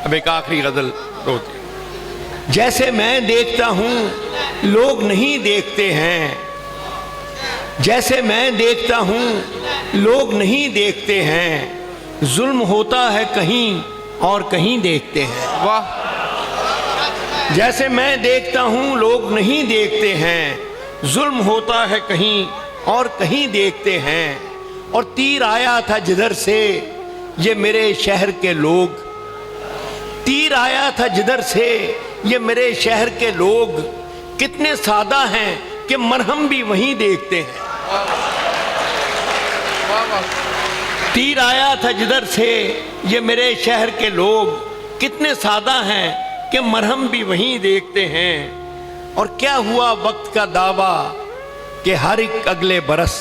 अब एक आखिरी गजल रोते। जैसे मैं देखता हूँ लोग नहीं देखते हैं, जैसे मैं देखता हूँ लोग नहीं देखते हैं, जुल्म होता है कहीं और कहीं देखते हैं। वाह, जैसे मैं देखता हूँ लोग नहीं देखते हैं, जुल्म होता है कहीं और कहीं देखते हैं। और तीर आया था जिधर से ये मेरे शहर के लोग, तीर आया था जिधर से ये मेरे शहर के लोग, कितने सादा हैं कि मरहम भी वहीं देखते हैं। वाह वाह, तीर आया था जिधर से ये मेरे शहर के लोग, कितने सादा हैं कि मरहम भी वहीं देखते हैं। और क्या हुआ वक्त का दावा कि हर एक अगले बरस,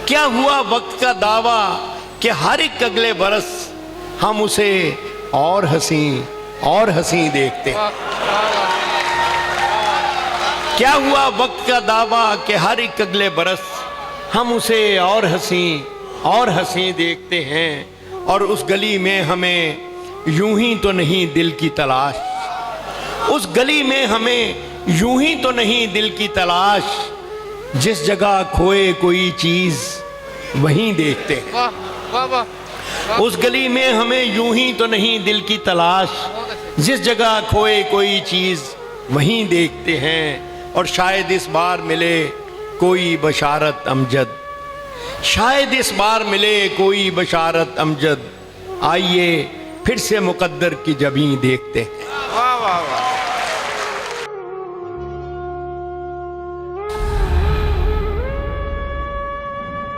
क्या हुआ वक्त का दावा कि हर एक अगले बरस हम उसे और हंसी देखते हैं। क्या हुआ वक्त का दावा कि हर एक अगले बरस हम उसे और हंसी देखते हैं। और उस गली में हमें यूं ही तो नहीं दिल की तलाश, उस गली में हमें यूं ही तो नहीं दिल की तलाश, जिस जगह खोए कोई चीज वहीं देखते हैं। वाह वाह वाह, उस गली में हमें यूं ही तो नहीं दिल की तलाश, जिस जगह खोए कोई चीज वहीं देखते हैं। और शायद इस बार मिले कोई बशारत अमजद, शायद इस बार मिले कोई बशारत अमजद, आइए फिर से मुकद्दर की जबीं देखते हैं। वाह वाह वाह।